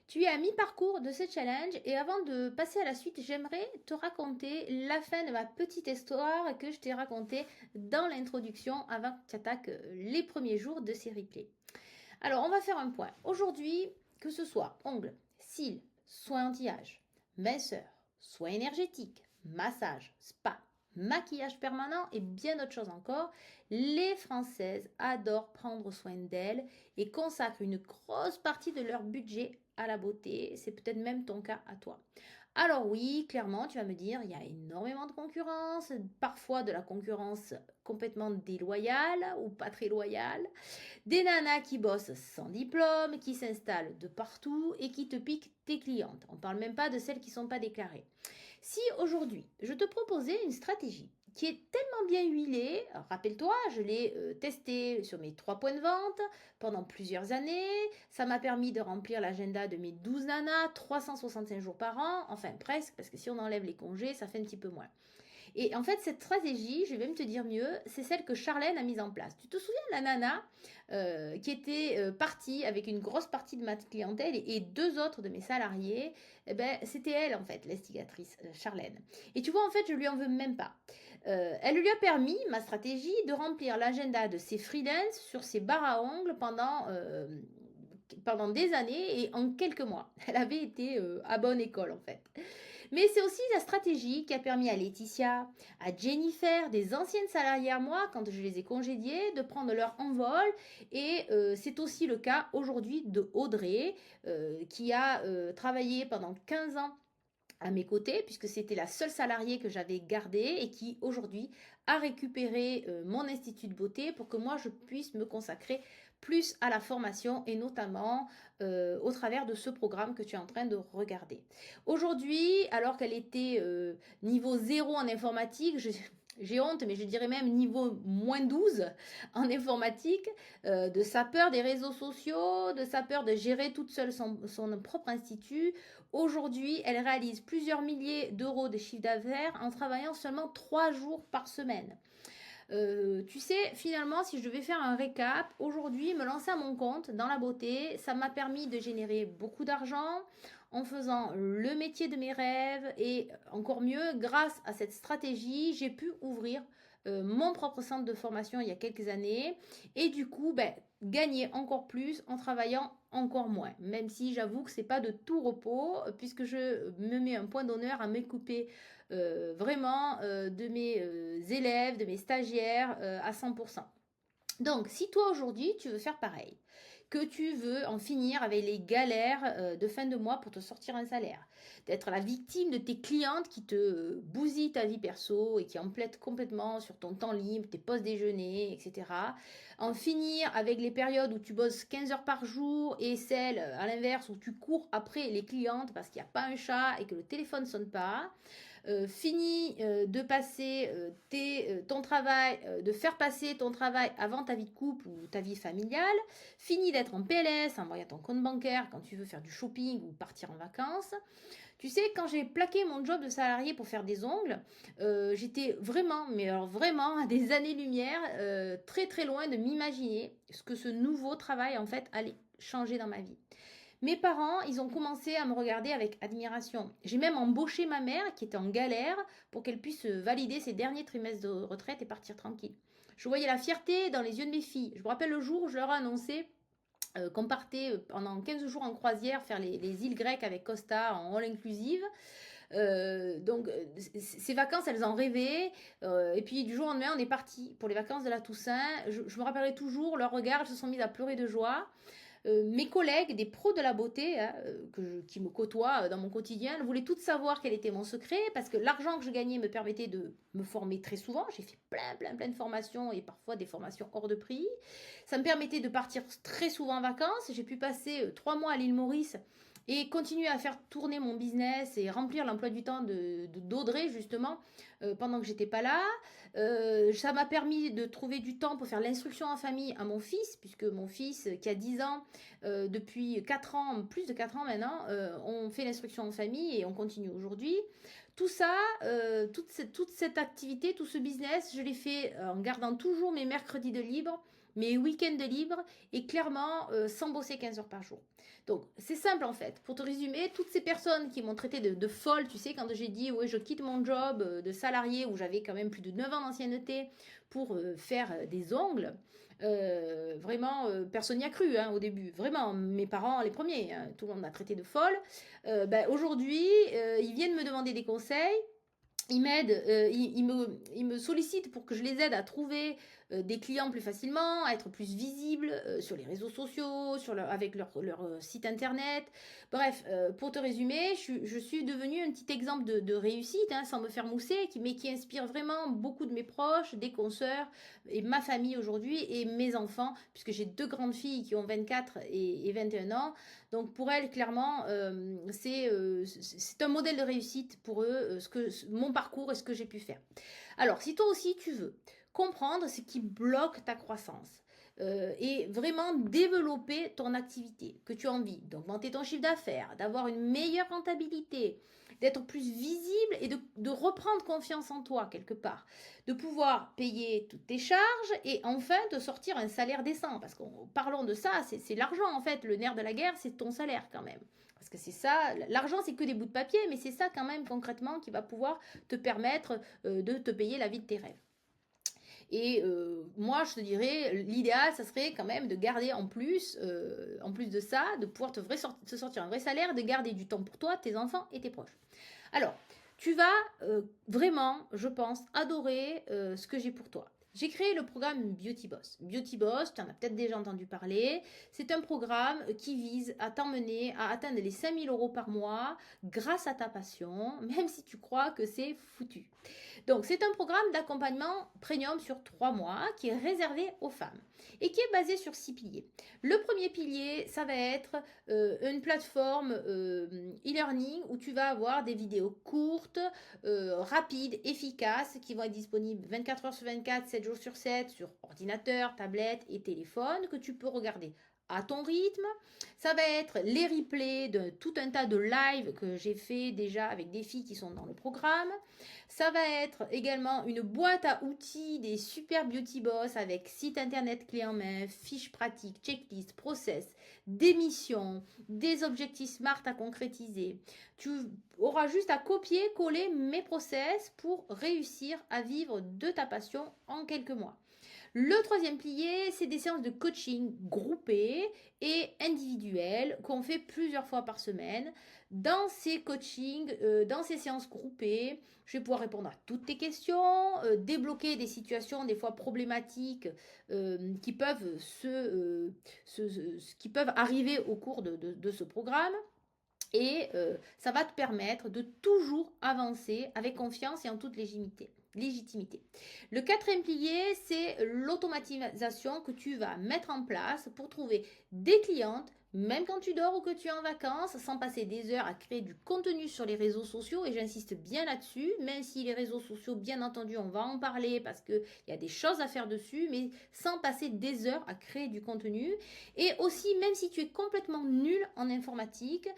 Tu es à mi-parcours de ce challenge et avant de passer à la suite, j'aimerais te raconter la fin de ma petite histoire que je t'ai racontée dans l'introduction avant que tu attaques les premiers jours de ces replays. Alors, on va faire un point. Aujourd'hui, que ce soit ongles, cils, soins anti-âge, minceur, soins énergétiques, massage, spa, maquillage permanent et bien d'autres choses encore, les Françaises adorent prendre soin d'elles et consacrent une grosse partie de leur budget à la beauté. C'est peut-être même ton cas à toi. Alors oui, clairement, tu vas me dire, il y a énormément de concurrence, parfois de la concurrence complètement déloyale ou pas très loyale. Des nanas qui bossent sans diplôme, qui s'installent de partout et qui te piquent tes clientes. On ne parle même pas de celles qui ne sont pas déclarées. Si aujourd'hui, je te proposais une stratégie qui est tellement bien huilée, rappelle-toi, je l'ai testée sur mes 3 points de vente pendant plusieurs années, ça m'a permis de remplir l'agenda de mes 12 nanas, 365 jours par an, enfin presque, parce que si on enlève les congés, ça fait un petit peu moins. Et en fait, cette stratégie, je vais même te dire mieux, c'est celle que Charlène a mise en place. Tu te souviens de la nana qui était partie avec une grosse partie de ma clientèle et deux autres de mes salariés? Eh ben, c'était elle, en fait, l'instigatrice, Charlène. Et tu vois, en fait, je lui en veux même pas. Elle lui a permis, ma stratégie, de remplir l'agenda de ses freelances sur ses barres à ongles pendant des années et en quelques mois. Elle avait été à bonne école, en fait. Mais c'est aussi la stratégie qui a permis à Laetitia, à Jennifer, des anciennes salariées à moi, quand je les ai congédiées, de prendre leur envol. Et c'est aussi le cas aujourd'hui de Audrey, qui a travaillé pendant 15 ans à mes côtés, puisque c'était la seule salariée que j'avais gardée et qui aujourd'hui a récupéré mon institut de beauté pour que moi je puisse me consacrer plus à la formation et notamment au travers de ce programme que tu es en train de regarder. Aujourd'hui, alors qu'elle était niveau 0 en informatique, j'ai honte, mais je dirais même niveau moins 12 en informatique, de sa peur des réseaux sociaux, de sa peur de gérer toute seule son propre institut. Aujourd'hui, elle réalise plusieurs milliers d'euros de chiffre d'affaires en travaillant seulement 3 jours par semaine. Tu sais, finalement, si je devais faire un récap, aujourd'hui, me lancer à mon compte dans la beauté, ça m'a permis de générer beaucoup d'argent en faisant le métier de mes rêves et encore mieux, grâce à cette stratégie, j'ai pu ouvrir mon propre centre de formation il y a quelques années et du coup, ben, gagner encore plus en travaillant encore moins. Même si j'avoue que c'est pas de tout repos, puisque je me mets un point d'honneur à m'occuper vraiment de mes élèves, de mes stagiaires à 100%. Donc, si toi aujourd'hui tu veux faire pareil, que tu veux en finir avec les galères de fin de mois pour te sortir un salaire, d'être la victime de tes clientes qui te bousillent ta vie perso et qui empiètent complètement sur ton temps libre, tes pauses déjeuner, etc. En finir avec les périodes où tu bosses 15 heures par jour et celles à l'inverse où tu cours après les clientes parce qu'il n'y a pas un chat et que le téléphone ne sonne pas. Fini de passer ton travail, de faire passer ton travail avant ta vie de couple ou ta vie familiale. Fini d'être en PLS, en voyant ton compte bancaire quand tu veux faire du shopping ou partir en vacances. Tu sais, quand j'ai plaqué mon job de salarié pour faire des ongles, j'étais vraiment, mais alors vraiment à des années-lumière, très très loin de m'imaginer ce que ce nouveau travail en fait allait changer dans ma vie. Mes parents, ils ont commencé à me regarder avec admiration. J'ai même embauché ma mère qui était en galère pour qu'elle puisse valider ses derniers trimestres de retraite et partir tranquille. Je voyais la fierté dans les yeux de mes filles. Je me rappelle le jour où je leur ai annoncé qu'on partait pendant 15 jours en croisière faire les îles grecques avec Costa en all inclusive. Ces vacances, elles en rêvaient. Et puis du jour au lendemain, on est parti pour les vacances de la Toussaint. Je me rappellerai toujours leur regard, ils se sont mis à pleurer de joie. Mes collègues, des pros de la beauté hein, qui me côtoient dans mon quotidien, voulaient toutes savoir quel était mon secret parce que l'argent que je gagnais me permettait de me former très souvent. J'ai fait plein de formations et parfois des formations hors de prix. Ça me permettait de partir très souvent en vacances. J'ai pu passer 3 mois à l'île Maurice et continuer à faire tourner mon business et remplir l'emploi du temps d'Audrey justement pendant que j'étais pas là. Ça m'a permis de trouver du temps pour faire l'instruction en famille à mon fils, puisque mon fils qui a 10 ans, depuis 4 ans, plus de 4 ans maintenant, on fait l'instruction en famille et on continue aujourd'hui. Tout ça, toute cette activité, tout ce business, je l'ai fait en gardant toujours mes mercredis de libre mes week-ends libres et clairement sans bosser 15 heures par jour. Donc c'est simple en fait. Pour te résumer, toutes ces personnes qui m'ont traité de folle, tu sais, quand j'ai dit oui, je quitte mon job de salarié où j'avais quand même plus de 9 ans d'ancienneté pour faire des ongles. Vraiment, personne n'y a cru au début. Vraiment, mes parents les premiers, hein, tout le monde m'a traité de folle. Aujourd'hui, ils viennent me demander des conseils. Ils m'aident, ils me sollicitent pour que je les aide à trouver des clients plus facilement, à être plus visibles sur les réseaux sociaux, avec leur site internet. Bref, pour te résumer, je suis devenue un petit exemple de réussite, hein, sans me faire mousser, mais qui inspire vraiment beaucoup de mes proches, des consoeurs, et ma famille aujourd'hui, et mes enfants, puisque j'ai 2 grandes filles qui ont 24 et 21 ans. Donc pour elles, clairement, c'est un modèle de réussite pour eux, mon parcours et ce que j'ai pu faire. Alors, si toi aussi tu veux comprendre ce qui bloque ta croissance et vraiment développer ton activité, que tu as envie d'augmenter ton chiffre d'affaires, d'avoir une meilleure rentabilité, d'être plus visible et de reprendre confiance en toi quelque part, de pouvoir payer toutes tes charges et enfin de sortir un salaire décent. Parce qu'en parlons de ça, c'est l'argent en fait, le nerf de la guerre, c'est ton salaire quand même. Parce que c'est ça, l'argent c'est que des bouts de papier, mais c'est ça quand même concrètement qui va pouvoir te permettre de te payer la vie de tes rêves. Et moi, je te dirais, l'idéal, ça serait quand même de garder en plus de ça, de pouvoir te sortir un vrai salaire, de garder du temps pour toi, tes enfants et tes proches. Alors, tu vas vraiment, je pense, adorer ce que j'ai pour toi. J'ai créé le programme Beauty Boss. Beauty Boss, tu en as peut-être déjà entendu parler. C'est un programme qui vise à t'emmener à atteindre les 5000 euros par mois grâce à ta passion, même si tu crois que c'est foutu. Donc, c'est un programme d'accompagnement premium sur 3 mois qui est réservé aux femmes et qui est basé sur 6 piliers. Le premier pilier, ça va être une plateforme e-learning où tu vas avoir des vidéos courtes, rapides, efficaces, qui vont être disponibles 24 heures sur 24, 7 jours sur 7, sur ordinateur, tablette et téléphone, que tu peux regarder à ton rythme. Ça va être les replays de tout un tas de lives que j'ai fait déjà avec des filles qui sont dans le programme. Ça va être également une boîte à outils des super beauty boss avec site internet clé en main, fiches pratiques, checklist, process, des missions, des objectifs SMART à concrétiser. Tu auras juste à copier-coller mes process pour réussir à vivre de ta passion en quelques mois. Le troisième pilier, c'est des séances de coaching groupées et individuelles qu'on fait plusieurs fois par semaine. Dans ces coachings, dans ces séances groupées, je vais pouvoir répondre à toutes tes questions, débloquer des situations des fois problématiques qui peuvent qui peuvent arriver au cours de ce programme. Et ça va te permettre de toujours avancer avec confiance et en toute légitimité. Le quatrième pilier, c'est l'automatisation que tu vas mettre en place pour trouver des clientes, même quand tu dors ou que tu es en vacances, sans passer des heures à créer du contenu sur les réseaux sociaux. Et j'insiste bien là-dessus, même si les réseaux sociaux, bien entendu, on va en parler parce qu'il y a des choses à faire dessus, mais sans passer des heures à créer du contenu. Et aussi, même si tu es complètement nul en informatique,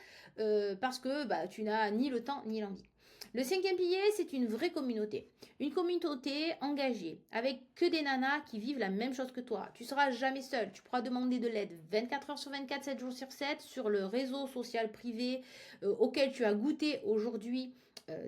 parce que tu n'as ni le temps ni l'envie. Le cinquième pilier, c'est une vraie communauté. Une communauté engagée, avec que des nanas qui vivent la même chose que toi. Tu seras jamais seul. Tu pourras demander de l'aide 24 heures sur 24, 7 jours sur 7 sur le réseau social privé auquel tu as goûté aujourd'hui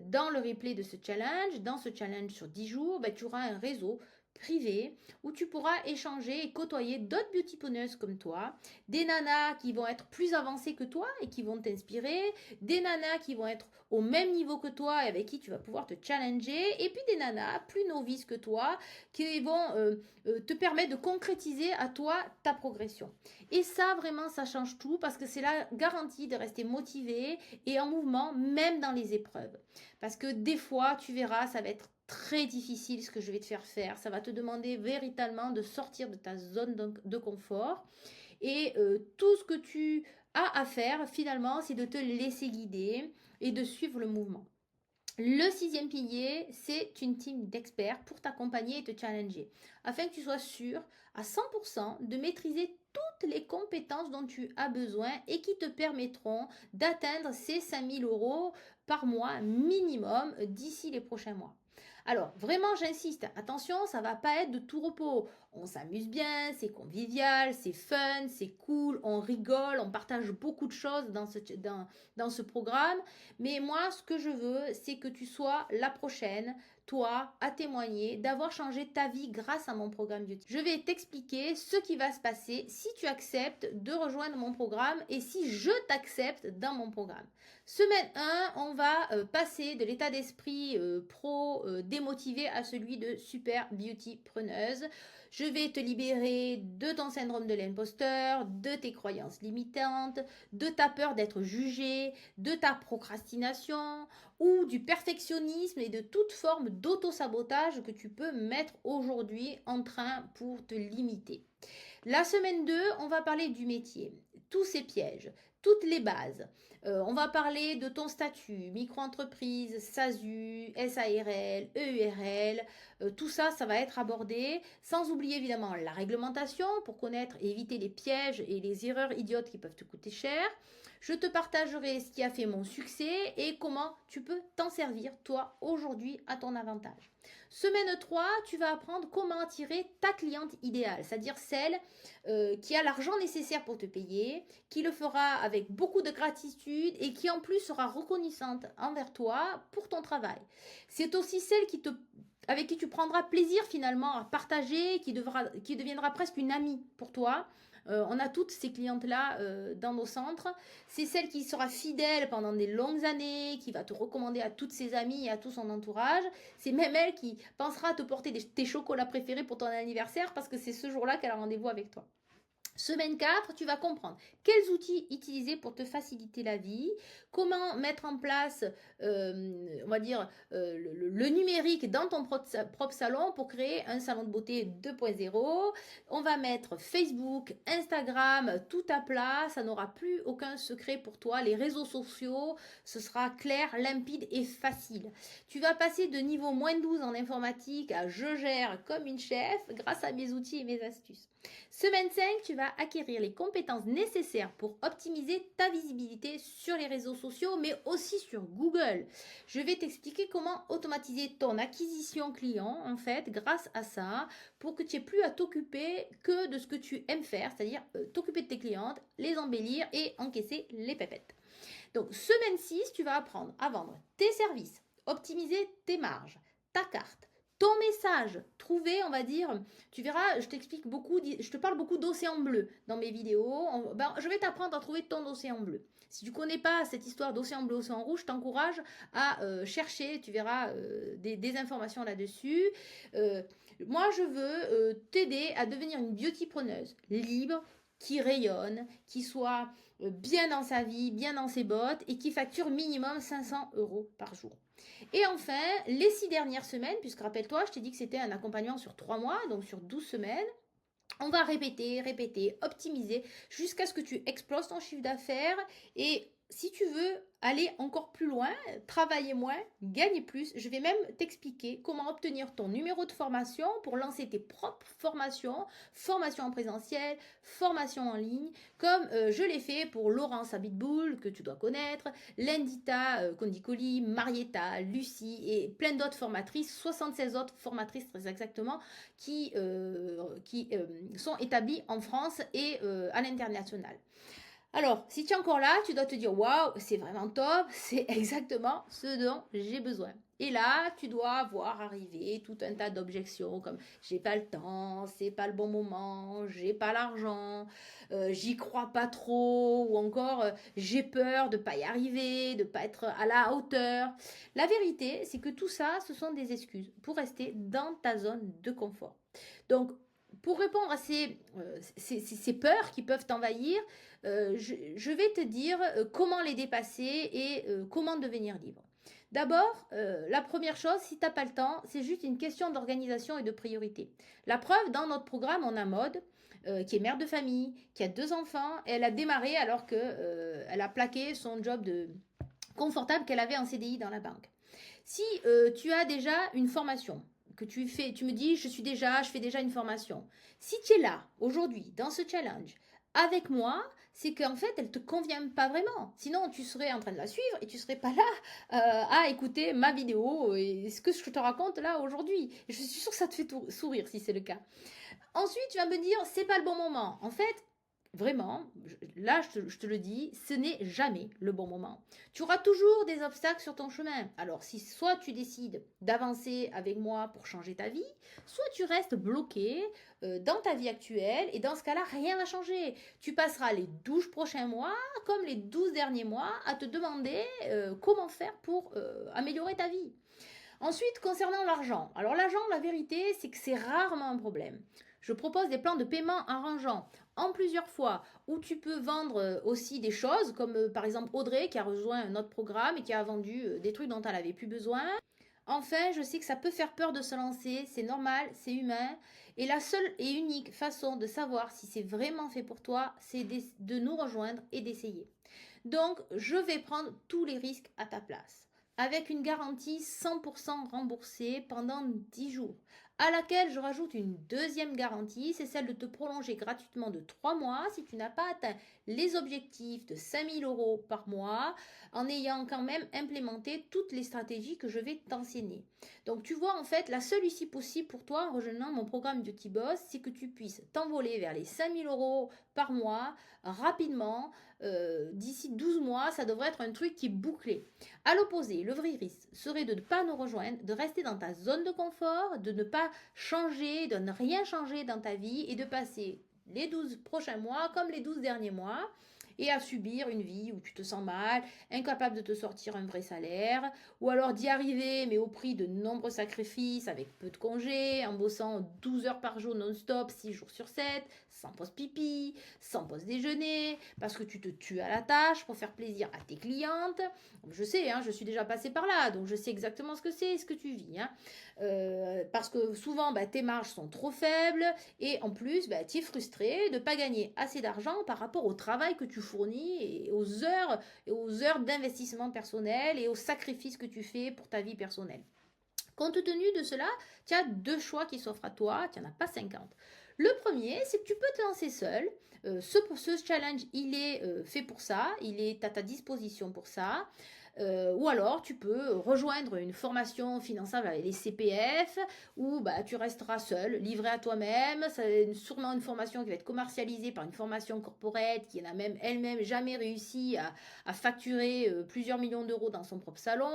dans le replay de ce challenge. Dans ce challenge sur 10 jours, tu auras un réseau privé où tu pourras échanger et côtoyer d'autres beautypreneuses comme toi, des nanas qui vont être plus avancées que toi et qui vont t'inspirer, des nanas qui vont être au même niveau que toi et avec qui tu vas pouvoir te challenger, et puis des nanas plus novices que toi qui vont te permettre de concrétiser à toi ta progression. Et ça, vraiment, ça change tout parce que c'est la garantie de rester motivé et en mouvement, même dans les épreuves. Parce que des fois, tu verras, ça va être très difficile ce que je vais te faire faire. Ça va te demander véritablement de sortir de ta zone de confort. Et tout ce que tu as à faire, finalement, c'est de te laisser guider et de suivre le mouvement. Le sixième pilier, c'est une team d'experts pour t'accompagner et te challenger, afin que tu sois sûr à 100% de maîtriser toutes les compétences dont tu as besoin et qui te permettront d'atteindre ces 5000 euros par mois minimum d'ici les prochains mois. Alors, vraiment, j'insiste, attention, ça ne va pas être de tout repos. On s'amuse bien, c'est convivial, c'est fun, c'est cool, on rigole, on partage beaucoup de choses dans ce programme. Mais moi, ce que je veux, c'est que tu sois la prochaine, toi, à témoigner, d'avoir changé ta vie grâce à mon programme YouTube. Je vais t'expliquer ce qui va se passer si tu acceptes de rejoindre mon programme et si je t'accepte dans mon programme. Semaine 1, on va passer de l'état d'esprit pro démotivé à celui de super beauty preneuse. Je vais te libérer de ton syndrome de l'imposteur, de tes croyances limitantes, de ta peur d'être jugé, de ta procrastination ou du perfectionnisme et de toute forme d'auto-sabotage que tu peux mettre aujourd'hui en train pour te limiter. La semaine 2, on va parler du métier, tous ces pièges, toutes les bases. On va parler de ton statut, micro-entreprise, SASU, SARL, EURL. Tout ça, ça va être abordé, sans oublier évidemment la réglementation pour connaître et éviter les pièges et les erreurs idiotes qui peuvent te coûter cher. Je te partagerai ce qui a fait mon succès et comment tu peux t'en servir, toi, aujourd'hui, à ton avantage. Semaine 3, tu vas apprendre comment attirer ta cliente idéale, c'est-à-dire celle qui a l'argent nécessaire pour te payer, qui le fera avec beaucoup de gratitude et qui en plus sera reconnaissante envers toi pour ton travail. C'est aussi celle avec qui tu prendras plaisir finalement à partager, qui deviendra presque une amie pour toi. On a toutes ces clientes-là dans nos centres. C'est celle qui sera fidèle pendant des longues années, qui va te recommander à toutes ses amies et à tout son entourage. C'est même elle qui pensera à te porter tes chocolats préférés pour ton anniversaire parce que c'est ce jour-là qu'elle a rendez-vous avec toi. Semaine 4, tu vas comprendre quels outils utiliser pour te faciliter la vie, comment mettre en place, on va dire, le numérique dans ton propre salon pour créer un salon de beauté 2.0. On va mettre Facebook, Instagram, tout à plat, ça n'aura plus aucun secret pour toi. Les réseaux sociaux, ce sera clair, limpide et facile. Tu vas passer de niveau moins 12 en informatique à je gère comme une chef grâce à mes outils et mes astuces. Semaine 5, tu vas acquérir les compétences nécessaires pour optimiser ta visibilité sur les réseaux sociaux, mais aussi sur Google. Je vais t'expliquer comment automatiser ton acquisition client, en fait, grâce à ça, pour que tu n'aies plus à t'occuper que de ce que tu aimes faire, c'est-à-dire t'occuper de tes clientes, les embellir et encaisser les pépettes. Donc, semaine 6, tu vas apprendre à vendre tes services, optimiser tes marges, ta carte, ton message, trouver, on va dire, tu verras, je t'explique beaucoup, je te parle beaucoup d'océan bleu dans mes vidéos. Je vais t'apprendre à trouver ton océan bleu. Si tu ne connais pas cette histoire d'océan bleu, océan rouge, je t'encourage à chercher, tu verras des informations là-dessus. Moi, je veux t'aider à devenir une beautypreneuse libre, qui rayonne, qui soit bien dans sa vie, bien dans ses bottes et qui facture minimum 500 € par jour. Et enfin, les 6 dernières semaines, puisque rappelle-toi, je t'ai dit que c'était un accompagnement sur 3 mois, donc sur 12 semaines, on va répéter, optimiser jusqu'à ce que tu exploses ton chiffre d'affaires. Et si tu veux aller encore plus loin, travailler moins, gagner plus, je vais même t'expliquer comment obtenir ton numéro de formation pour lancer tes propres formations, formation en présentiel, formation en ligne, comme je l'ai fait pour Laurence Abitboul, que tu dois connaître, Lendita Condicoli, Marietta, Lucie et plein d'autres formatrices, 76 autres formatrices très exactement, qui sont établies en France et à l'international. Alors, si tu es encore là, tu dois te dire waouh, c'est vraiment top, c'est exactement ce dont j'ai besoin. Et là, tu dois voir arriver tout un tas d'objections comme j'ai pas le temps, c'est pas le bon moment, j'ai pas l'argent, j'y crois pas trop, ou encore j'ai peur de pas y arriver, de pas être à la hauteur. La vérité, c'est que tout ça, ce sont des excuses pour rester dans ta zone de confort. Donc, pour répondre à ces peurs qui peuvent t'envahir, je vais te dire comment les dépasser et comment devenir libre. D'abord, la première chose, si tu n'as pas le temps, c'est juste une question d'organisation et de priorité. La preuve, dans notre programme, on a Maude, qui est mère de famille, qui a 2 enfants, et elle a démarré alors qu'elle a plaqué son job de confortable qu'elle avait en CDI dans la banque. Si tu as déjà une formation, que tu me dis, je fais déjà une formation. Si tu es là, aujourd'hui, dans ce challenge, avec moi, c'est qu'en fait, elle te convient pas vraiment. Sinon, tu serais en train de la suivre et tu serais pas là à écouter ma vidéo et ce que je te raconte là aujourd'hui. Et je suis sûre que ça te fait sourire si c'est le cas. Ensuite, tu vas me dire, c'est pas le bon moment. En fait, vraiment, là, je te le dis, ce n'est jamais le bon moment. Tu auras toujours des obstacles sur ton chemin. Alors, si soit tu décides d'avancer avec moi pour changer ta vie, soit tu restes bloqué dans ta vie actuelle et dans ce cas-là, rien n'a changé. Tu passeras les 12 prochains mois, comme les 12 derniers mois, à te demander comment faire pour améliorer ta vie. Ensuite, concernant l'argent. Alors l'argent, la vérité, c'est que c'est rarement un problème. Je propose des plans de paiement arrangeants en plusieurs fois où tu peux vendre aussi des choses comme par exemple Audrey qui a rejoint un autre programme et qui a vendu des trucs dont elle n'avait plus besoin. Enfin, je sais que ça peut faire peur de se lancer, c'est normal, c'est humain. Et la seule et unique façon de savoir si c'est vraiment fait pour toi, c'est de nous rejoindre et d'essayer. Donc, je vais prendre tous les risques à ta place, avec une garantie 100% remboursée pendant 10 jours, à laquelle je rajoute une deuxième garantie, c'est celle de te prolonger gratuitement de 3 mois si tu n'as pas atteint les objectifs de 5 000 € par mois, en ayant quand même implémenté toutes les stratégies que je vais t'enseigner. Donc tu vois, en fait, la seule issue possible pour toi en rejoignant mon programme Beauty Boss, c'est que tu puisses t'envoler vers les 5 000 € par mois rapidement. D'ici 12 mois, ça devrait être un truc qui est bouclé. À l'opposé, le vrai risque serait de ne pas nous rejoindre, de rester dans ta zone de confort, de ne pas changer, de ne rien changer dans ta vie et de passer les 12 prochains mois comme les 12 derniers mois et à subir une vie où tu te sens mal, incapable de te sortir un vrai salaire, ou alors d'y arriver mais au prix de nombreux sacrifices avec peu de congés, en bossant 12 heures par jour non-stop, 6 jours sur 7, sans pause pipi, sans pause déjeuner, parce que tu te tues à la tâche pour faire plaisir à tes clientes. Je sais, hein, je suis déjà passée par là, donc je sais exactement ce que c'est et ce que tu vis. Hein. Parce que souvent, tes marges sont trop faibles et en plus, tu es frustré de ne pas gagner assez d'argent par rapport au travail que tu fournis et aux heures d'investissement personnel et aux sacrifices que tu fais pour ta vie personnelle. Compte tenu de cela, tu as deux choix qui s'offrent à toi, tu n'en as pas 50. Le premier, c'est que tu peux te lancer seul. Ce challenge, il est fait pour ça, il est à ta disposition pour ça. Ou alors tu peux rejoindre une formation finançable avec les CPF où tu resteras seul, livré à toi-même. C'est sûrement une formation qui va être commercialisée par une formation corporate qui n'a même elle-même jamais réussi à facturer plusieurs millions d'euros dans son propre salon.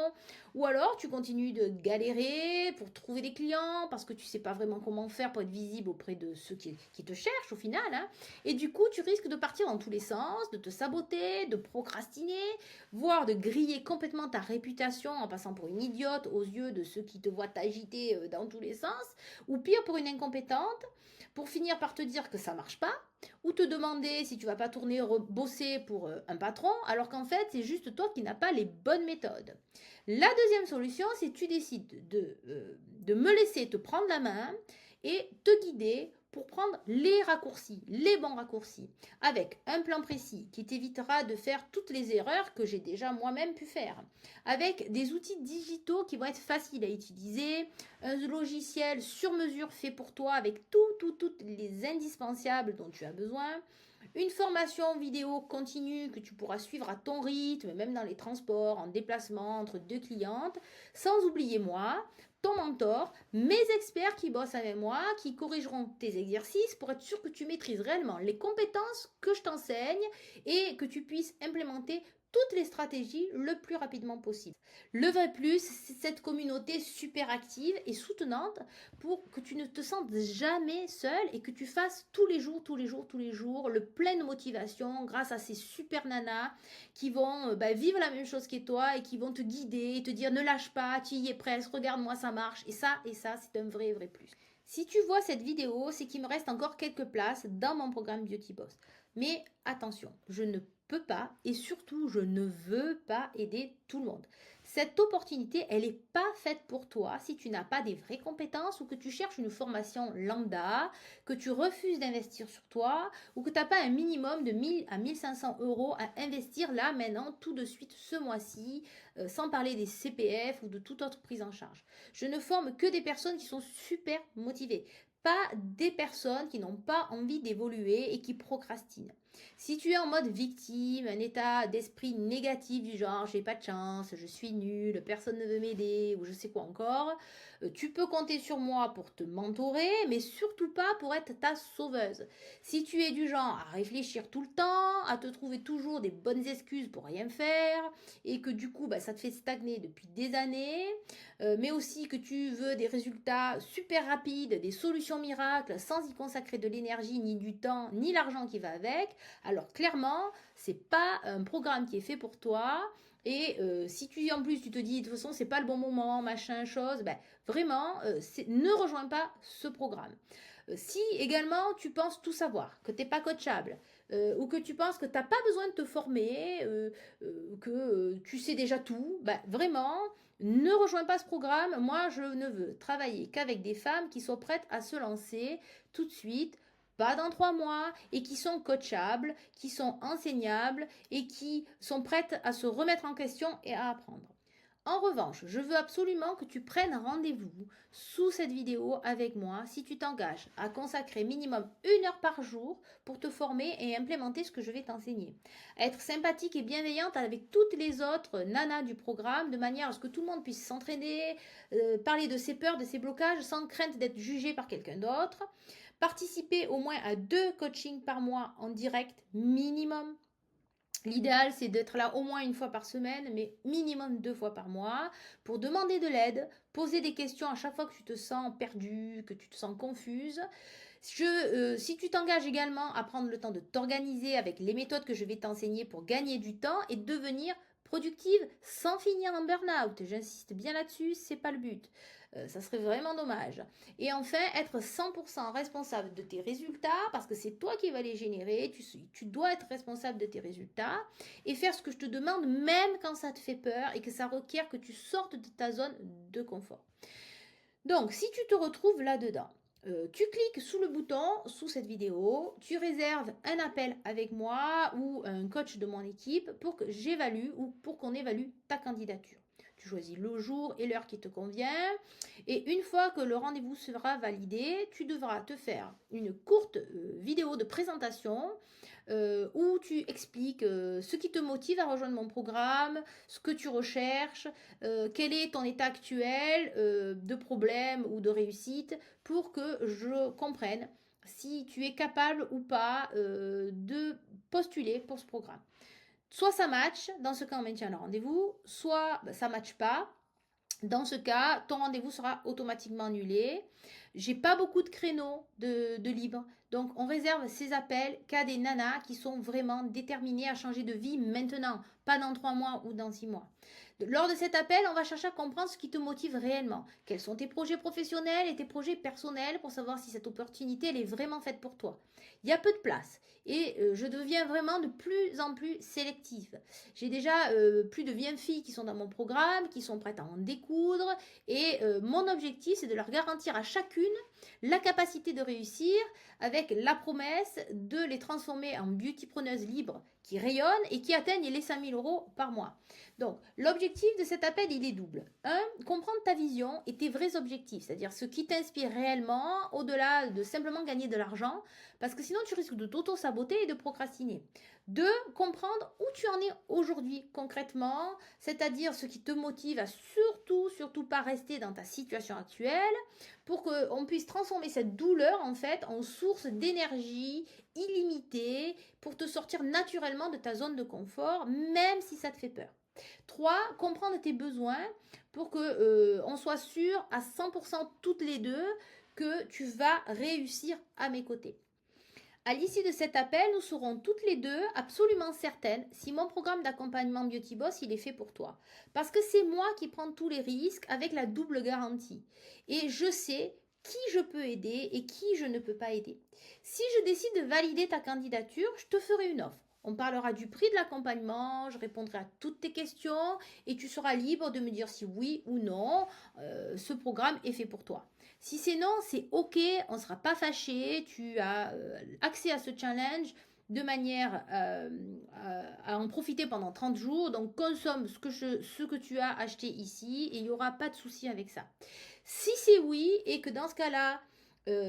Ou alors tu continues de galérer pour trouver des clients parce que tu ne sais pas vraiment comment faire pour être visible auprès de ceux qui te cherchent au final. Hein. Et du coup, tu risques de partir dans tous les sens, de te saboter, de procrastiner, voire de griller complètement ta réputation en passant pour une idiote aux yeux de ceux qui te voient t'agiter dans tous les sens, ou pire pour une incompétente, pour finir par te dire que ça marche pas, ou te demander si tu vas pas tourner bosser pour un patron, alors qu'en fait c'est juste toi qui n'as pas les bonnes méthodes. La deuxième solution, c'est que tu décides de me laisser te prendre la main et te guider pour prendre les raccourcis, les bons raccourcis, avec un plan précis qui t'évitera de faire toutes les erreurs que j'ai déjà moi-même pu faire, avec des outils digitaux qui vont être faciles à utiliser, un logiciel sur mesure fait pour toi avec toutes les indispensables dont tu as besoin, une formation vidéo continue que tu pourras suivre à ton rythme, même dans les transports, en déplacement, entre deux clientes, sans oublier moi, ton mentor, mes experts qui bossent avec moi, qui corrigeront tes exercices pour être sûr que tu maîtrises réellement les compétences que je t'enseigne et que tu puisses implémenter toutes les stratégies le plus rapidement possible. Le vrai plus, c'est cette communauté super active et soutenante pour que tu ne te sentes jamais seul et que tu fasses tous les jours, le plein de motivation grâce à ces super nanas qui vont vivre la même chose que toi et qui vont te guider et te dire ne lâche pas, tu y es presque, regarde-moi ça marche et ça c'est un vrai plus. Si tu vois cette vidéo, c'est qu'il me reste encore quelques places dans mon programme Beauty Boss. Mais attention, je ne peux pas et surtout je ne veux pas aider tout le monde. Cette opportunité, elle n'est pas faite pour toi si tu n'as pas des vraies compétences ou que tu cherches une formation lambda, que tu refuses d'investir sur toi ou que tu n'as pas un minimum de 1000 à 1500 € à investir là, maintenant, tout de suite, ce mois-ci, sans parler des CPF ou de toute autre prise en charge. Je ne forme que des personnes qui sont super motivées, pas des personnes qui n'ont pas envie d'évoluer et qui procrastinent. Si tu es en mode victime, un état d'esprit négatif du genre j'ai pas de chance, je suis nul, personne ne veut m'aider ou je sais quoi encore, tu peux compter sur moi pour te mentorer, mais surtout pas pour être ta sauveuse. Si tu es du genre à réfléchir tout le temps, à te trouver toujours des bonnes excuses pour rien faire et que du coup ça te fait stagner depuis des années, mais aussi que tu veux des résultats super rapides, des solutions miracles sans y consacrer de l'énergie, ni du temps, ni l'argent qui va avec, alors clairement, c'est pas un programme qui est fait pour toi. Et si tu en plus tu te dis de toute façon c'est pas le bon moment, machin, chose, ben vraiment ne rejoins pas ce programme. Si également tu penses tout savoir, que t'es pas coachable, ou que tu penses que t'as pas besoin de te former, que tu sais déjà tout, ben vraiment ne rejoins pas ce programme. Moi je ne veux travailler qu'avec des femmes qui sont prêtes à se lancer tout de suite, pas dans 3 mois, et qui sont coachables, qui sont enseignables et qui sont prêtes à se remettre en question et à apprendre. En revanche, je veux absolument que tu prennes rendez-vous sous cette vidéo avec moi si tu t'engages à consacrer minimum 1 heure par jour pour te former et implémenter ce que je vais t'enseigner. Être sympathique et bienveillante avec toutes les autres nanas du programme de manière à ce que tout le monde puisse s'entraîner, parler de ses peurs, de ses blocages sans crainte d'être jugé par quelqu'un d'autre. Participer au moins à 2 coachings par mois en direct minimum. L'idéal, c'est d'être là au moins 1 fois par semaine, mais minimum 2 fois par mois, pour demander de l'aide, poser des questions à chaque fois que tu te sens perdue, que tu te sens confuse. Si tu t'engages également à prendre le temps de t'organiser avec les méthodes que je vais t'enseigner pour gagner du temps et devenir productive sans finir en burn-out. J'insiste bien là-dessus, c'est pas le but. Ça serait vraiment dommage. Et enfin, être 100% responsable de tes résultats, parce que c'est toi qui vas les générer, tu dois être responsable de tes résultats, et faire ce que je te demande, même quand ça te fait peur, et que ça requiert que tu sortes de ta zone de confort. Donc, si tu te retrouves là-dedans, tu cliques sous le bouton, sous cette vidéo, tu réserves un appel avec moi ou un coach de mon équipe pour que j'évalue ou pour qu'on évalue ta candidature. Tu choisis le jour et l'heure qui te convient. Et une fois que le rendez-vous sera validé, tu devras te faire une courte vidéo de présentation où tu expliques ce qui te motive à rejoindre mon programme, ce que tu recherches, quel est ton état actuel de problème ou de réussite pour que je comprenne si tu es capable ou pas de postuler pour ce programme. Soit ça match, dans ce cas on maintient le rendez-vous, soit ça ne match pas. Dans ce cas, ton rendez-vous sera automatiquement annulé. J'ai pas beaucoup de créneaux de libre. Donc, on réserve ces appels qu'à des nanas qui sont vraiment déterminées à changer de vie maintenant, pas dans 3 mois ou dans 6 mois. Lors de cet appel, on va chercher à comprendre ce qui te motive réellement. Quels sont tes projets professionnels et tes projets personnels pour savoir si cette opportunité elle est vraiment faite pour toi. Il y a peu de place et je deviens vraiment de plus en plus sélective. J'ai déjà plus de 20 filles qui sont dans mon programme, qui sont prêtes à en découdre et mon objectif c'est de leur garantir à chacune la capacité de réussir avec la promesse de les transformer en beautypreneuses libres qui rayonnent et qui atteignent les 5 000 € par mois. Donc, l'objectif de cet appel, il est double. Comprendre ta vision et tes vrais objectifs, c'est-à-dire ce qui t'inspire réellement, au-delà de simplement gagner de l'argent, parce que sinon tu risques de t'auto-saboter et de procrastiner. 2, comprendre où tu en es aujourd'hui concrètement, c'est-à-dire ce qui te motive à surtout pas rester dans ta situation actuelle, pour qu'on puisse transformer cette douleur en fait en source d'énergie illimitée pour te sortir naturellement de ta zone de confort, même si ça te fait peur. 3, comprendre tes besoins pour que on soit sûr à 100% toutes les deux que tu vas réussir à mes côtés. À l'issue de cet appel, nous serons toutes les deux absolument certaines si mon programme d'accompagnement Beauty Boss il est fait pour toi. Parce que c'est moi qui prends tous les risques avec la double garantie. Et je sais qui je peux aider et qui je ne peux pas aider. Si je décide de valider ta candidature, je te ferai une offre. On parlera du prix de l'accompagnement, je répondrai à toutes tes questions et tu seras libre de me dire si oui ou non ce programme est fait pour toi. Si c'est non, c'est ok, on ne sera pas fâché, tu as accès à ce challenge de manière à en profiter pendant 30 jours. Donc consomme ce que tu as acheté ici et il n'y aura pas de souci avec ça. Si c'est oui et que dans ce cas-là,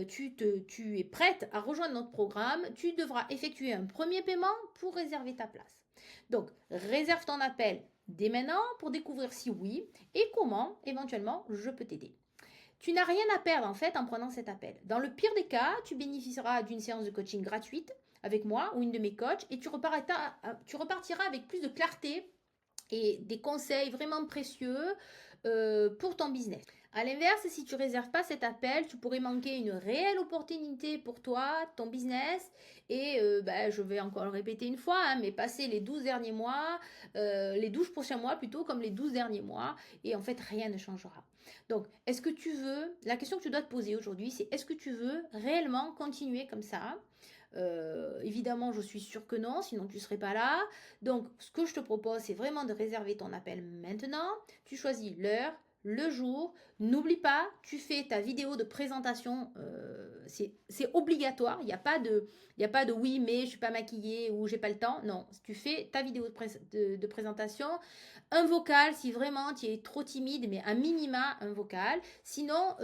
tu es prête à rejoindre notre programme, tu devras effectuer un premier paiement pour réserver ta place. Donc, réserve ton appel dès maintenant pour découvrir si oui et comment éventuellement je peux t'aider. Tu n'as rien à perdre en fait en prenant cet appel. Dans le pire des cas, tu bénéficieras d'une séance de coaching gratuite avec moi ou une de mes coachs et tu repartiras avec plus de clarté et des conseils vraiment précieux pour ton business. À l'inverse, si tu ne réserves pas cet appel, tu pourrais manquer une réelle opportunité pour toi, ton business. Et je vais encore le répéter une fois, hein, mais passer les 12 derniers mois, les 12 prochains mois plutôt, comme les 12 derniers mois, et en fait, rien ne changera. Donc, est-ce que tu veux, la question que tu dois te poser aujourd'hui, c'est est-ce que tu veux réellement continuer comme ça? Évidemment, je suis sûre que non, sinon tu ne serais pas là. Donc, ce que je te propose, c'est vraiment de réserver ton appel maintenant. Tu choisis l'heure, le jour. N'oublie pas, tu fais ta vidéo de présentation. C'est obligatoire. Il n'y a pas de oui, mais je ne suis pas maquillée ou j'ai pas le temps. Non, tu fais ta vidéo de présentation. Un vocal si vraiment tu es trop timide, mais un minima, un vocal. Sinon,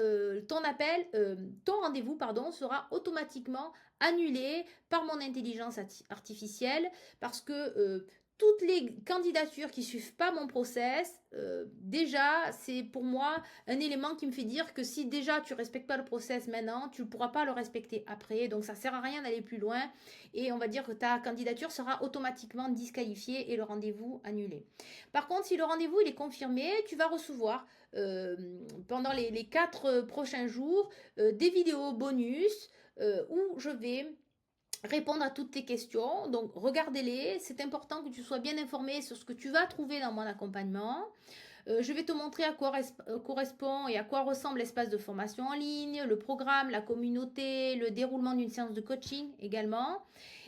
ton rendez-vous, pardon, sera automatiquement annulé par mon intelligence artificielle parce que toutes les candidatures qui suivent pas mon process, déjà, c'est pour moi un élément qui me fait dire que si déjà tu respectes pas le process maintenant, tu ne pourras pas le respecter après. Donc ça sert à rien d'aller plus loin et on va dire que ta candidature sera automatiquement disqualifiée et le rendez-vous annulé. Par contre, si le rendez-vous il est confirmé, tu vas recevoir pendant les 4 prochains jours des vidéos bonus où je vais répondre à toutes tes questions. Donc, regardez-les. C'est important que tu sois bien informé sur ce que tu vas trouver dans mon accompagnement. Je vais te montrer à quoi correspond et à quoi ressemble l'espace de formation en ligne, le programme, la communauté, le déroulement d'une séance de coaching également.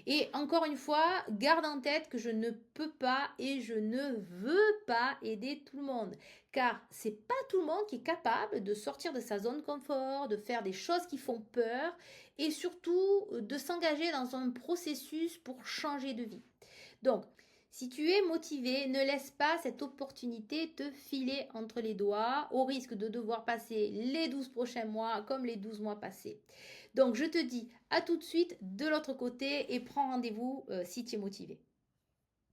Et encore une fois, garde en tête que je ne peux pas et je ne veux pas aider tout le monde. Car c'est pas tout le monde qui est capable de sortir de sa zone confort, de faire des choses qui font peur et surtout de s'engager dans un processus pour changer de vie. Donc, si tu es motivé, ne laisse pas cette opportunité te filer entre les doigts au risque de devoir passer les 12 prochains mois comme les 12 mois passés. Donc je te dis à tout de suite de l'autre côté et prends rendez-vous si tu es motivé.